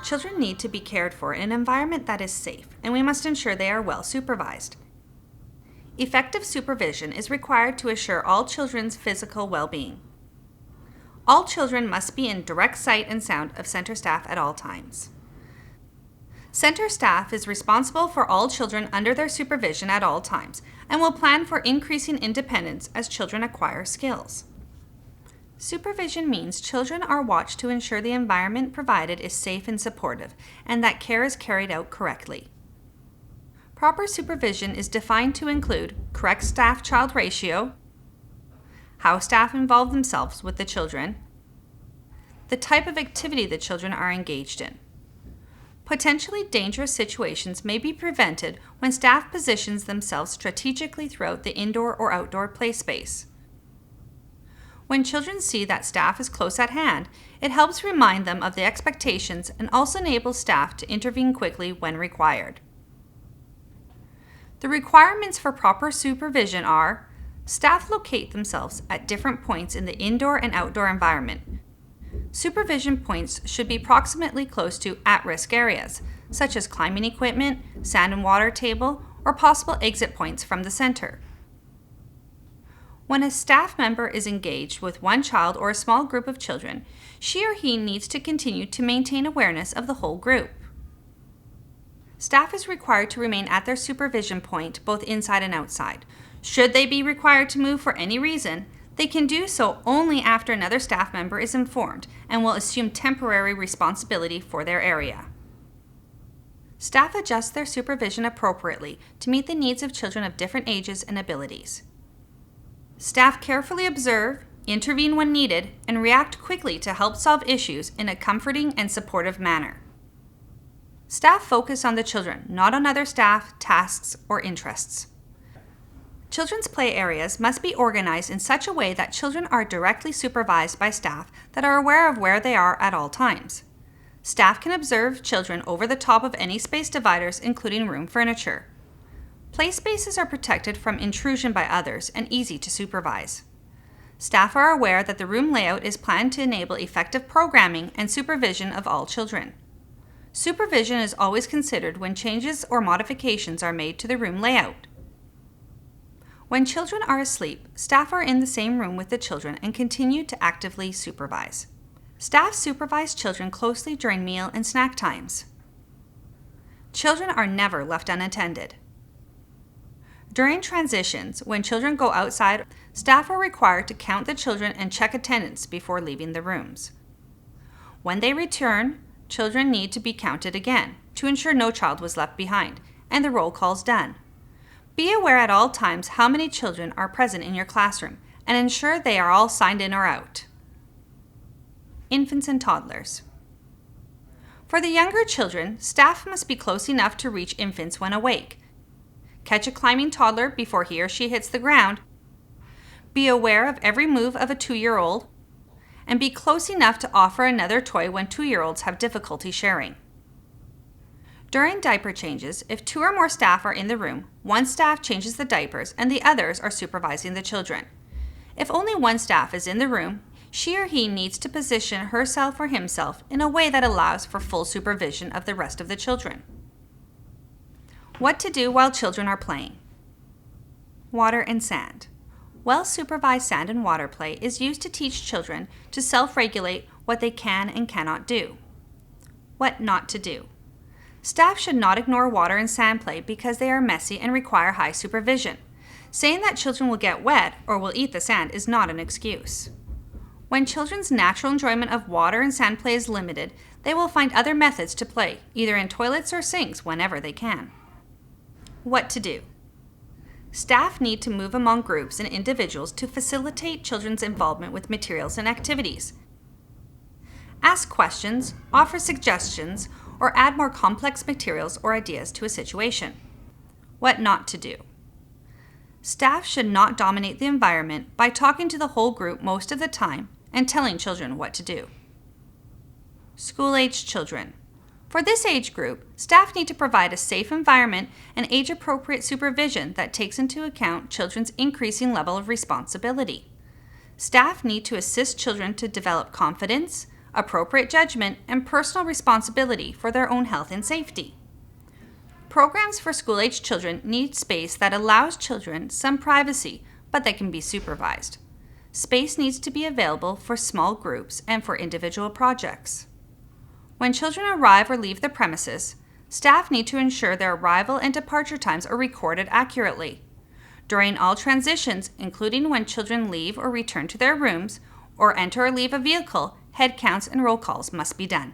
Children need to be cared for in an environment that is safe, and we must ensure they are well supervised. Effective supervision is required to assure all children's physical well-being. All children must be in direct sight and sound of center staff at all times. Center staff is responsible for all children under their supervision at all times and will plan for increasing independence as children acquire skills. Supervision means children are watched to ensure the environment provided is safe and supportive and that care is carried out correctly. Proper supervision is defined to include correct staff-child ratio, how staff involve themselves with the children, the type of activity the children are engaged in. Potentially dangerous situations may be prevented when staff positions themselves strategically throughout the indoor or outdoor play space. When children see that staff is close at hand, it helps remind them of the expectations and also enables staff to intervene quickly when required. The requirements for proper supervision are: staff locate themselves at different points in the indoor and outdoor environment. Supervision points should be approximately close to at-risk areas, such as climbing equipment, sand and water table, or possible exit points from the center. When a staff member is engaged with one child or a small group of children, she or he needs to continue to maintain awareness of the whole group. Staff is required to remain at their supervision point both inside and outside. Should they be required to move for any reason, they can do so only after another staff member is informed and will assume temporary responsibility for their area. Staff adjust their supervision appropriately to meet the needs of children of different ages and abilities. Staff carefully observe, intervene when needed, and react quickly to help solve issues in a comforting and supportive manner. Staff focus on the children, not on other staff, tasks, or interests. Children's play areas must be organized in such a way that children are directly supervised by staff that are aware of where they are at all times. Staff can observe children over the top of any space dividers, including room furniture. Play spaces are protected from intrusion by others and easy to supervise. Staff are aware that the room layout is planned to enable effective programming and supervision of all children. Supervision is always considered when changes or modifications are made to the room layout. When children are asleep, staff are in the same room with the children and continue to actively supervise. Staff supervise children closely during meal and snack times. Children are never left unattended. During transitions, when children go outside, staff are required to count the children and check attendance before leaving the rooms. When they return, children need to be counted again to ensure no child was left behind, and the roll call is done. Be aware at all times how many children are present in your classroom and ensure they are all signed in or out. Infants and toddlers. For the younger children, staff must be close enough to reach infants when awake. Catch a climbing toddler before he or she hits the ground. Be aware of every move of a 2-year-old, and be close enough to offer another toy when 2-year-olds have difficulty sharing. During diaper changes, if 2 or more staff are in the room, one staff changes the diapers and the others are supervising the children. If only one staff is in the room, she or he needs to position herself or himself in a way that allows for full supervision of the rest of the children. What to do while children are playing. Water and sand. Well-supervised sand and water play is used to teach children to self-regulate what they can and cannot do. What not to do. Staff should not ignore water and sand play because they are messy and require high supervision. Saying that children will get wet or will eat the sand is not an excuse. When children's natural enjoyment of water and sand play is limited, they will find other methods to play, either in toilets or sinks whenever they can. What to do. Staff need to move among groups and individuals to facilitate children's involvement with materials and activities. Ask questions, offer suggestions, or add more complex materials or ideas to a situation. What not to do. Staff should not dominate the environment by talking to the whole group most of the time and telling children what to do. School-aged children. For this age group, staff need to provide a safe environment and age-appropriate supervision that takes into account children's increasing level of responsibility. Staff need to assist children to develop confidence, appropriate judgment, and personal responsibility for their own health and safety. Programs for school-age children need space that allows children some privacy, but that can be supervised. Space needs to be available for small groups and for individual projects. When children arrive or leave the premises, staff need to ensure their arrival and departure times are recorded accurately. During all transitions, including when children leave or return to their rooms, or enter or leave a vehicle, head counts and roll calls must be done.